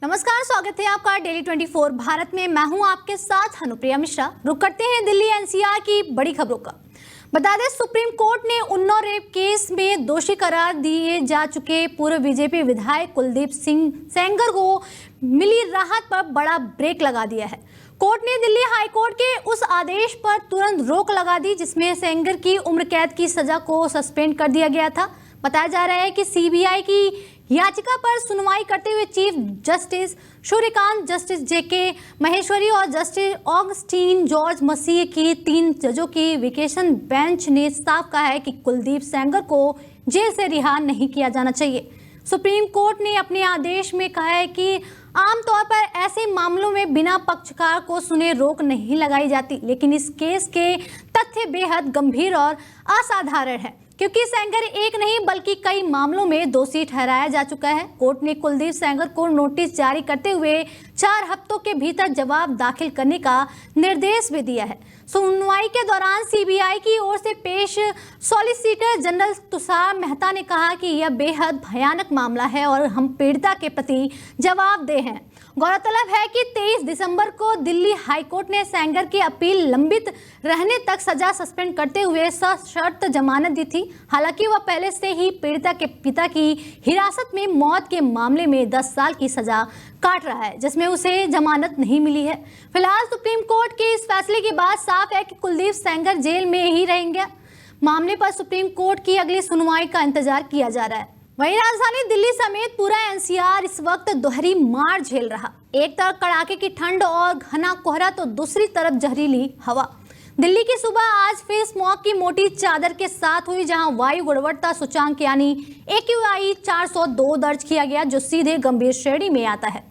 नमस्कार, स्वागत है आपका डेली 24 भारत में। मैं हूं आपके साथ अनुप्रिया मिश्रा। रुक करते हैं दिल्ली एनसीआर की बड़ी खबरों का। बता दें, सुप्रीम कोर्ट ने उन्नाव रेप केस में दोषी करार दिए जा चुके पूर्व बीजेपी विधायक कुलदीप सिंह सेंगर को मिली राहत पर बड़ा ब्रेक लगा दिया है। कोर्ट ने दिल्ली हाई कोर्ट के उस आदेश पर तुरंत रोक लगा दी जिसमें सेंगर की उम्र कैद की सजा को सस्पेंड कर दिया गया था। बताया जा रहा है कि सीबीआई की याचिका पर सुनवाई करते हुए चीफ जस्टिस सूर्यकांत, जस्टिस जेके महेश्वरी और जस्टिस ऑगस्टीन जॉर्ज मसीह की 3 जजों की वेकेशन बेंच ने साफ कहा है कि कुलदीप सेंगर को जेल से रिहा नहीं किया जाना चाहिए। सुप्रीम कोर्ट ने अपने आदेश में कहा है कि आमतौर पर ऐसे मामलों में बिना पक्षकार को सुने रोक नहीं लगाई जाती, लेकिन इस केस के तथ्य बेहद गंभीर और असाधारण है क्योंकि सेंगर एक नहीं बल्कि कई मामलों में दोषी ठहराया जा चुका है। कोर्ट ने कुलदीप सेंगर को नोटिस जारी करते हुए 4 हफ्तों के भीतर जवाब दाखिल करने का निर्देश भी दिया है। सुनवाई के दौरान सीबीआई की ओर से पेश सॉलिसिटर जनरल तुषार मेहता ने कहा कि यह बेहद भयानक मामला है और हम पीड़िता के प्रति जवाबदेह हैं। गौरतलब है कि 23 दिसंबर को दिल्ली हाईकोर्ट ने सेंगर की अपील लंबित रहने तक सजा सस्पेंड करते हुए सशर्त जमानत दी थी। हालांकि वह पहले से ही पीड़िता के पिता की हिरासत में मौत के मामले में 10 साल की सजा काट रहा है, जिसमें उसे जमानत नहीं मिली है। फिलहाल सुप्रीम कोर्ट के इस फैसले के बाद साफ है कि कुलदीप सेंगर जेल में ही रहेंगे। मामले पर सुप्रीम कोर्ट की अगली सुनवाई का इंतजार किया जा रहा है। वहीं राजधानी दिल्ली समेत पूरा एनसीआर इस वक्त दोहरी मार झेल रहा। एक तरफ कड़ाके की ठंड और घना कोहरा तो दूसरी तरफ जहरीली हवा। दिल्ली की सुबह आज फिर स्मॉग की मोटी चादर के साथ हुई, जहां वायु गुणवत्ता सूचांक यानी AQI 402 दर्ज किया गया, जो सीधे गंभीर श्रेणी में आता है।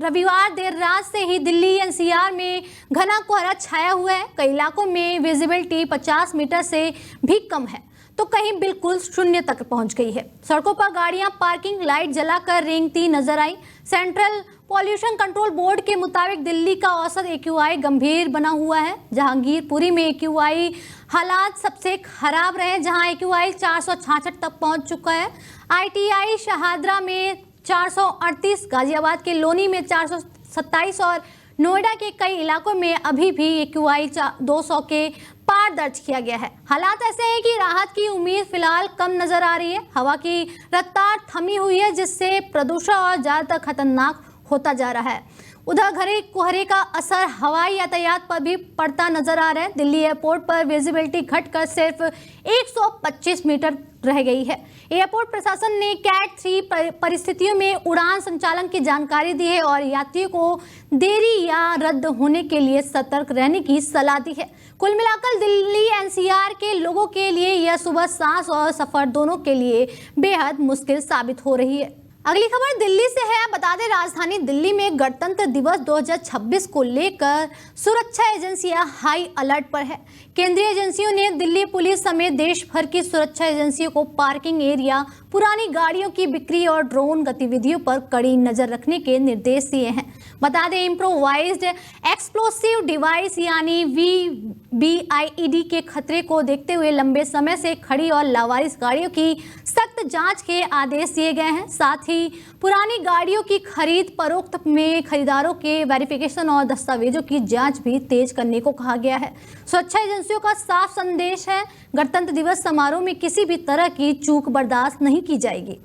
रविवार देर रात से ही दिल्ली एनसीआर में घना कोहरा छाया हुआ है। कई इलाकों में विजिबिलिटी 50 मीटर से भी कम है तो कहीं बिल्कुल शून्य तक पहुंच गई है। सड़कों पर गाड़ियां पार्किंग लाइट जलाकर रेंगती नजर आई। सेंट्रल पॉल्यूशन कंट्रोल बोर्ड के मुताबिक दिल्ली का औसत AQI गंभीर बना हुआ है। जहांगीरपुरी में AQI हालात सबसे खराब रहे, जहां AQI 466 तक पहुंच चुका है। ITI शहादरा में 438, गाजियाबाद के लोनी में 427 और नोएडा के कई इलाकों में अभी भी AQI 200 के पार दर्ज किया गया है। हालात ऐसे हैं कि राहत की उम्मीद फिलहाल कम नजर आ रही है। हवा की रफ्तार थमी हुई है, जिससे प्रदूषण और ज्यादातर खतरनाक होता जा रहा है। उधर घने कोहरे का असर हवाई यातायात पर भी पड़ता नजर आ रहा है। दिल्ली एयरपोर्ट पर विजिबिलिटी घटकर सिर्फ 125 मीटर रह गई है। एयरपोर्ट प्रशासन ने कैट 3 परिस्थितियों में उड़ान संचालन की जानकारी दी है और यात्रियों को देरी या रद्द होने के लिए सतर्क रहने की सलाह दी है। कुल मिलाकर दिल्ली एनसीआर के लोगों के लिए यह सुबह सांस और सफर दोनों के लिए बेहद मुश्किल साबित हो रही है। अगली खबर दिल्ली से है। बता दें, राजधानी दिल्ली में गणतंत्र दिवस 2026 को लेकर सुरक्षा एजेंसियां हाई अलर्ट पर है। केंद्रीय एजेंसियों ने दिल्ली पुलिस समेत देश भर की सुरक्षा एजेंसियों को पार्किंग एरिया, पुरानी गाड़ियों की बिक्री और ड्रोन गतिविधियों पर कड़ी नजर रखने के निर्देश दिए हैं। बता दें, इम्प्रोवाइज्ड एक्सप्लोसिव डिवाइस यानी VBIED के खतरे को देखते हुए लंबे समय से खड़ी और लावारिस गाड़ियों की सख्त जांच के आदेश दिए गए हैं। साथ ही पुरानी गाड़ियों की खरीद फरोख्त में खरीदारों के वेरिफिकेशन और दस्तावेजों की जांच भी तेज करने को कहा गया है। सुरक्षा एजेंसियों का साफ संदेश है, गणतंत्र दिवस समारोह में किसी भी तरह की चूक बर्दाश्त नहीं की जाएगी।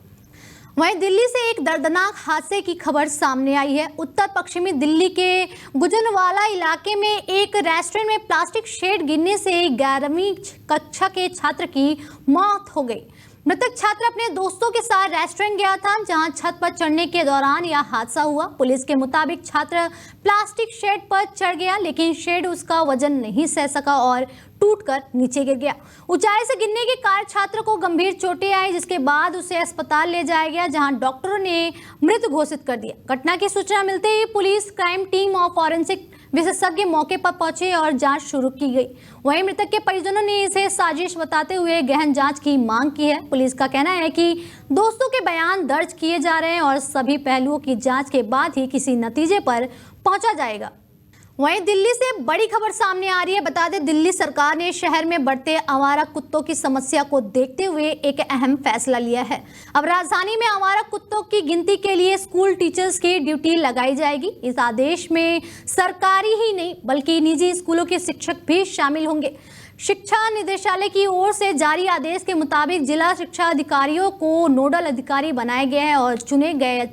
वहीं दिल्ली से एक दर्दनाक हादसे की खबर सामने आई है। उत्तर पश्चिमी दिल्ली के गुजरवाला इलाके में एक रेस्टोरेंट में प्लास्टिक शेड गिरने से 11वीं कक्षा के छात्र की मौत हो गई। मृतक छात्र अपने दोस्तों के साथ रेस्टोरेंट गया था, जहां छत पर चढ़ने के दौरान यह हादसा हुआ। पुलिस के मुताबिक छात्र प्लास्टिक शेड पर चढ़ गया, लेकिन शेड उसका वजन नहीं सह सका और टूटकर नीचे गिर गया। ऊंचाई से गिरने के कारण छात्र को गंभीर चोटें आई, जिसके बाद उसे अस्पताल ले जाया गया, जहां डॉक्टरों ने मृत घोषित कर दिया। घटना की सूचना मिलते ही पुलिस, क्राइम टीम और फॉरेंसिक विशेषज्ञ मौके पर पहुंचे और जांच शुरू की गई। वहीं मृतक के परिजनों ने इसे साजिश बताते हुए गहन जांच की मांग की है। पुलिस का कहना है कि दोस्तों के बयान दर्ज किए जा रहे हैं और सभी पहलुओं की जांच के बाद ही किसी नतीजे पर पहुंचा जाएगा। वहीं दिल्ली से बड़ी खबर सामने आ रही है। बता दें, दिल्ली सरकार ने शहर में बढ़ते आवारा कुत्तों की समस्या को देखते हुए एक अहम फैसला लिया है। अब राजधानी में आवारा कुत्तों की गिनती के लिए स्कूल टीचर्स की ड्यूटी लगाई जाएगी। इस आदेश में सरकारी ही नहीं बल्कि निजी स्कूलों के शिक्षक भी शामिल होंगे। शिक्षा निदेशालय की ओर से जारी आदेश के मुताबिक जिला शिक्षा अधिकारियों को नोडल अधिकारी बनाया गया है और चुने गए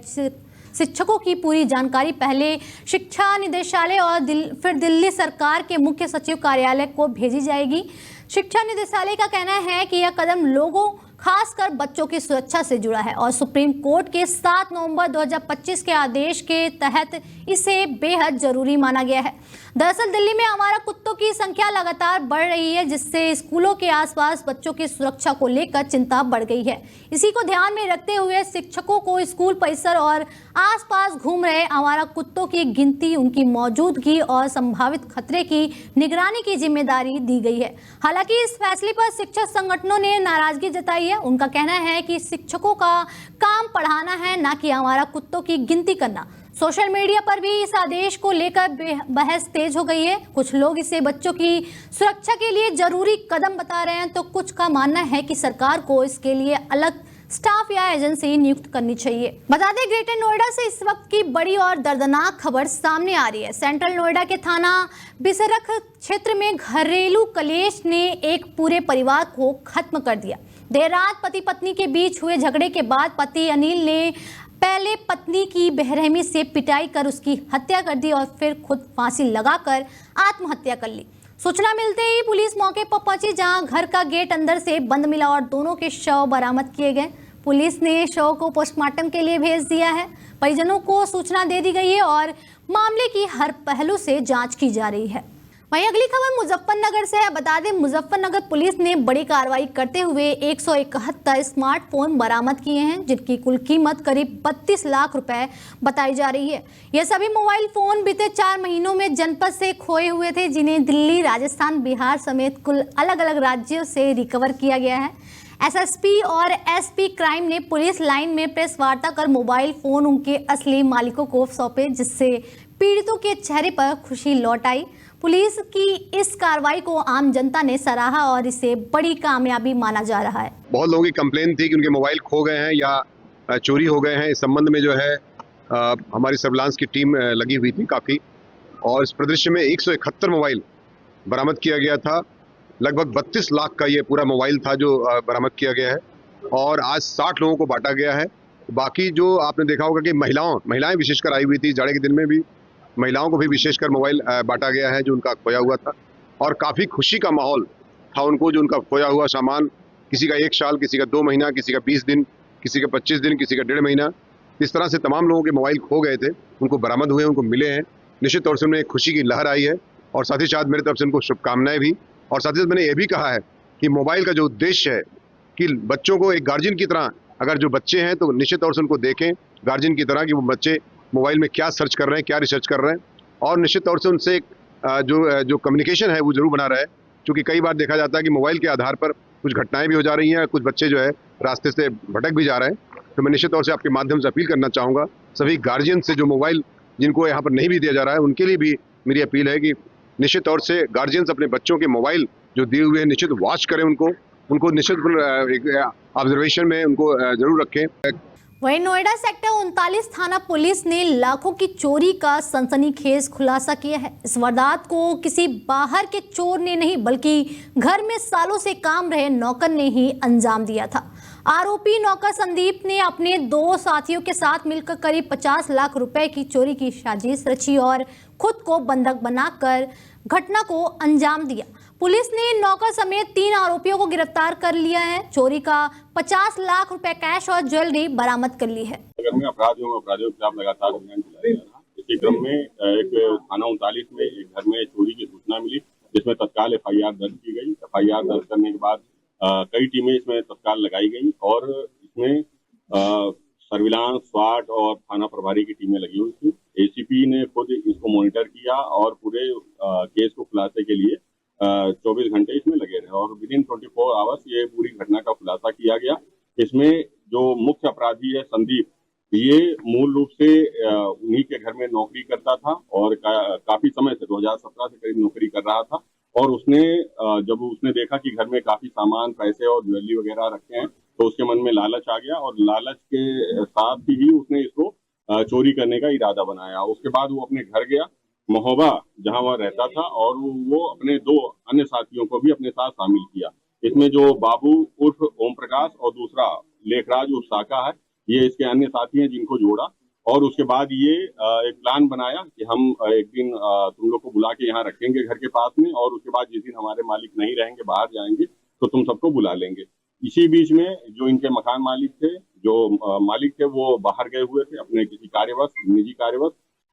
शिक्षकों की पूरी जानकारी पहले शिक्षा निदेशालय और फिर दिल्ली सरकार के मुख्य सचिव कार्यालय को भेजी जाएगी। शिक्षा निदेशालय का कहना है कि यह कदम लोगों खासकर बच्चों की सुरक्षा से जुड़ा है और सुप्रीम कोर्ट के 7 नवंबर 2025 के आदेश के तहत इसे बेहद जरूरी माना गया है। दरअसल दिल्ली में आवारा कुत्तों की संख्या लगातार बढ़ रही है, जिससे स्कूलों के आसपास बच्चों की सुरक्षा को लेकर चिंता बढ़ गई है। इसी को ध्यान में रखते हुए शिक्षकों को स्कूल परिसर और आसपास घूम रहे आवारा कुत्तों की गिनती, उनकी मौजूदगी और संभावित खतरे की निगरानी की जिम्मेदारी दी गई है। हालांकि इस फैसले पर शिक्षक संगठनों ने नाराजगी जताई है। उनका कहना है कि शिक्षकों का काम पढ़ाना है, ना कि आवारा कुत्तों की गिनती करना। सोशल मीडिया पर भी इस आदेश को लेकर बहस तेज हो गई है। कुछ लोग इसे बच्चों की सुरक्षा के लिए जरूरी कदम बता रहे हैं, तो कुछ का मानना है कि सरकार को इसके लिए अलग स्टाफ या एजेंसी नियुक्त करनी चाहिए। बता दें, ग्रेटर नोएडा से इस वक्त की बड़ी और दर्दनाक खबर सामने आ रही है। सेंट्रल नोएडा के थाना बिसरख क्षेत्र में घरेलू कलेश ने एक पूरे परिवार को खत्म कर दिया। देर रात पति पत्नी के बीच हुए झगड़े के बाद पति अनिल ने पहले पत्नी की बेरहमी से पिटाई कर उसकी हत्या कर दी और फिर खुद फांसी लगाकर आत्महत्या कर ली। सूचना मिलते ही पुलिस मौके पर पहुंची, जहां घर का गेट अंदर से बंद मिला और दोनों के शव बरामद किए गए। पुलिस ने शव को पोस्टमार्टम के लिए भेज दिया है। परिजनों को सूचना दे दी गई है और मामले की हर पहलू से जांच की जा रही है। वहीं अगली खबर मुजफ्फरनगर से है। बता दें, मुजफ्फरनगर पुलिस ने बड़ी कार्रवाई करते हुए 171 स्मार्टफोन बरामद किए हैं, जिनकी कुल कीमत करीब 32 लाख रुपए बताई जा रही है। यह सभी मोबाइल फोन बीते 4 महीनों में जनपद से खोए हुए थे, जिन्हें दिल्ली, राजस्थान, बिहार समेत कुल अलग अलग राज्यों से रिकवर किया गया है। एसएसपी और एसपी क्राइम ने पुलिस लाइन में प्रेस वार्ता कर मोबाइल फोन उनके असली मालिकों को सौंपे, जिससे पीड़ितों के चेहरे पर खुशी लौट आई। पुलिस की इस कार्रवाई को आम जनता ने सराहा और इसे बड़ी कामयाबी माना जा रहा है। बहुत लोगों की कंप्लेन थी कि उनके मोबाइल खो गए हैं या चोरी हो गए हैं। इस संबंध में जो है हमारी सर्विलांस की टीम लगी हुई थी काफ़ी, और इस परिदृश्य में 171 मोबाइल बरामद किया गया था। लगभग 32 लाख का ये पूरा मोबाइल था जो बरामद किया गया है, और आज 60 लोगों को बांटा गया है। बाकी जो आपने देखा होगा कि महिलाएं विशेषकर आई हुई थी, जाड़े के दिन में भी महिलाओं को भी विशेषकर मोबाइल बांटा गया है जो उनका खोया हुआ था, और काफ़ी खुशी का माहौल था उनको। जो उनका खोया हुआ सामान, किसी का 1 साल, किसी का 2 महीना, किसी का 20 दिन, किसी का 25 दिन, किसी का 1.5 महीना, इस तरह से तमाम लोगों के मोबाइल खो गए थे, उनको बरामद हुए, उनको मिले हैं। निश्चित तौर से उन्हें एक खुशी की लहर आई है, और साथ ही साथ मेरी तरफ से उनको शुभकामनाएं भी। और साथ ही साथ मैंने ये भी कहा है कि मोबाइल का जो उद्देश्य है कि बच्चों को एक गार्जियन की तरह, अगर जो बच्चे हैं तो निश्चित तौर से उनको देखें गार्जियन की तरह कि वो बच्चे मोबाइल में क्या सर्च कर रहे हैं, क्या रिसर्च कर रहे हैं, और निश्चित तौर से उनसे एक जो कम्युनिकेशन है वो जरूर बना रहे। क्योंकि कई बार देखा जाता है कि मोबाइल के आधार पर कुछ घटनाएं भी हो जा रही हैं, कुछ बच्चे जो है रास्ते से भटक भी जा रहे हैं। तो मैं निश्चित तौर से आपके माध्यम से अपील करना चाहूँगा सभी गार्जियन से, जो मोबाइल जिनको यहाँ पर नहीं भी दिया जा रहा है, उनके लिए भी मेरी अपील है कि निश्चित तौर से गार्जियंस अपने बच्चों के मोबाइल जो दिए हुए हैं निश्चित वॉच करें, उनको निश्चित ऑब्जर्वेशन में उनको जरूर रखें। वहीं नोएडा सेक्टर 39 थाना पुलिस ने लाखों की चोरी का सनसनीखेज खुलासा किया है। इस वारदात को किसी बाहर के चोर ने नहीं बल्कि घर में सालों से काम रहे नौकर ने ही अंजाम दिया था। आरोपी नौकर संदीप ने अपने 2 साथियों के साथ मिलकर करीब 50 लाख रुपए की चोरी की साजिश रची और खुद को बंधक बनाकर घटना को अंजाम दिया। पुलिस ने नौकर समेत 3 आरोपियों को गिरफ्तार कर लिया है। चोरी का 50 लाख रुपए कैश और ज्वेलरी बरामद कर ली है। में अपराधियों के खिलाफ लगातार अभियान चलाया जा रहा है। इसी क्रम में एक थाना 39 में एक घर में चोरी की सूचना मिली, जिसमें तत्काल एफआईआर दर्ज की गई। एफआईआर दर्ज करने के बाद कई टीमें इसमें तत्काल लगाई गई और इसमें सर्विलांस, स्वाट और थाना प्रभारी की टीमें लगी हुई थी। एसीपी ने खुद इसको मॉनिटर किया और पूरे केस को खुलासे के लिए 24 घंटे इसमें लगे रहे और विदिन 24 आवर्स ये पूरी घटना का खुलासा किया गया। इसमें जो मुख्य अपराधी है संदीप, ये मूल रूप से उन्हीं के घर में नौकरी करता था और काफी समय से 2017 से करीब नौकरी कर रहा था। और उसने जब उसने देखा कि घर में काफी सामान, पैसे और ज्वेलरी वगैरह रखे हैं, तो उसके मन में लालच आ गया और लालच के साथ ही उसने इसको चोरी करने का इरादा बनाया। उसके बाद वो अपने घर गया, महोबा जहां वह रहता था, और वो अपने 2 अन्य साथियों को भी अपने साथ शामिल किया। इसमें जो बाबू उर्फ ओम प्रकाश और दूसरा लेखराज उर्फ साका है, ये इसके अन्य साथी हैं जिनको जोड़ा। और उसके बाद ये एक प्लान बनाया कि हम एक दिन तुम लोग को बुला के यहाँ रखेंगे घर के पास में, और उसके बाद जिस दिन हमारे मालिक नहीं रहेंगे, बाहर जाएंगे, तो तुम सबको बुला लेंगे। इसी बीच में जो इनके मकान मालिक थे, जो मालिक थे, वो बाहर गए हुए थे अपने किसी कार्यवश, निजी कार्यवश,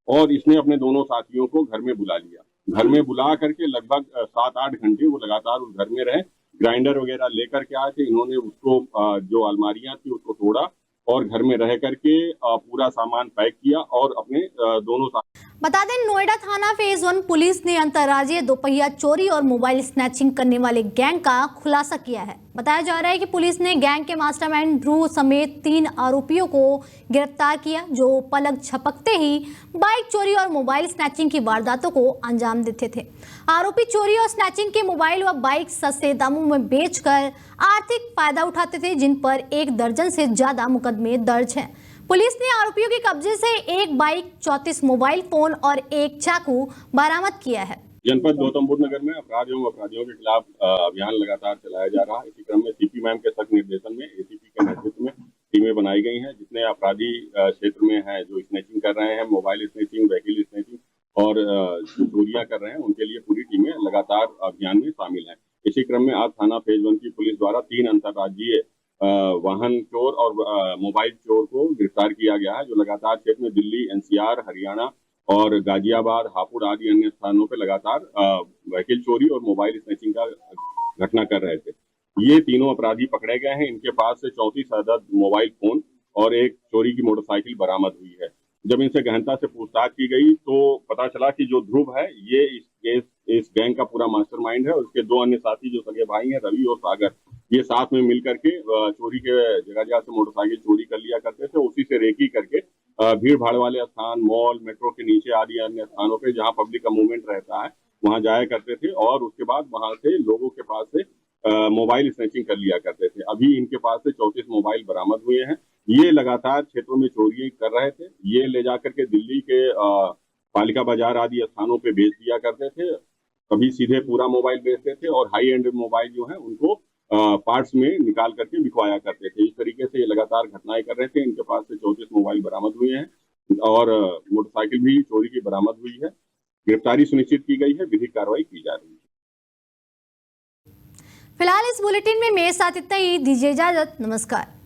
और इसने अपने दोनों साथियों को घर में बुला लिया। घर में बुला करके लगभग 7-8 घंटे वो लगातार उस घर में रहे। ग्राइंडर वगैरह लेकर के आए थे। इन्होंने उसको जो अलमारियां थी उसको तोड़ा और घर में रह करके पूरा सामान पैक किया और अपने दोनों बता दें, नोएडा थाना फेज 1 पुलिस ने अंतर्राज्यीय दोपहिया चोरी और मोबाइल स्नैचिंग करने वाले गैंग का खुलासा किया है। बताया जा रहा है कि पुलिस ने गैंग के मास्टरमाइंड ध्रुव समेत 3 आरोपियों को गिरफ्तार किया, जो पलक झपकते ही बाइक चोरी और मोबाइल स्नैचिंग की वारदातों को अंजाम देते थे। आरोपी चोरी और स्नैचिंग के मोबाइल व बाइक सस्ते दामों में बेचकर आर्थिक फायदा उठाते थे, जिन पर 1 दर्जन से ज्यादा मुकदमे दर्ज हैं। पुलिस ने आरोपियों के कब्जे से 1 बाइक, 34 मोबाइल फोन और 1 चाकू बरामद किया है। जनपद गौतम बुद्ध नगर में अपराध एवं अपराधियों के खिलाफ अभियान लगातार चलाया जा रहा है। इसी क्रम में सीपी मैम के सख्त निर्देशन में एसीपी के नेतृत्व में टीमें बनाई गई हैं, जितने अपराधी क्षेत्र में हैं जो स्नैचिंग कर रहे हैं, मोबाइल स्नैचिंग, व्हीकल स्नैचिंग और जो चोरियां कर रहे हैं, उनके लिए पूरी टीमें लगातार अभियान में शामिल हैं। इसी क्रम में आज थाना फेज 1 की पुलिस द्वारा 3 अंतर्राज्यीय वाहन चोर और मोबाइल चोर को गिरफ्तार किया गया है, जो लगातार क्षेत्र में दिल्ली, एनसीआर, हरियाणा और गाजियाबाद, हापुड़ आदि अन्य स्थानों पर लगातार व्हीकल चोरी और मोबाइल स्नैचिंग का घटना कर रहे थे। ये तीनों अपराधी पकड़े गए हैं। इनके पास से 34 अदद मोबाइल फोन और 1 चोरी की मोटरसाइकिल बरामद हुई है। जब इनसे गहनता से पूछताछ की गई तो पता चला कि जो ध्रुव है ये इस गैंग का पूरा मास्टरमाइंड है, और उसके 2 अन्य साथी जो सगे भाई हैं, रवि और सागर, ये साथ में मिल करके चोरी के जगह से मोटरसाइकिल चोरी कर लिया करते थे। उसी से रेकी करके भीड़ भाड़ वाले स्थान, मॉल, मेट्रो के नीचे आदि अन्य स्थानों पे जहां पब्लिक का मूवमेंट रहता है, वहां जाया करते थे और उसके बाद वहां से लोगों के पास से मोबाइल स्नैचिंग कर लिया करते थे। अभी इनके पास से 34 मोबाइल बरामद हुए हैं। ये लगातार क्षेत्रों में चोरी कर रहे थे। ये ले जाकर के दिल्ली के पालिका बाजार आदि स्थानों पे बेच दिया करते थे। कभी सीधे पूरा मोबाइल बेचते थे और हाई एंड मोबाइल जो है उनको पार्ट्स में निकाल करके बिकवाया करते थे। इस तरीके से ये लगातार घटनाएं कर रहे थे। इनके पास से 34 मोबाइल बरामद हुए हैं और मोटरसाइकिल भी चोरी की बरामद हुई है। गिरफ्तारी सुनिश्चित की गई है, विधिक कार्रवाई की जा रही है। फिलहाल इस बुलेटिन में मेरे साथ इतना ही। दीजिए इजाजत। नमस्कार।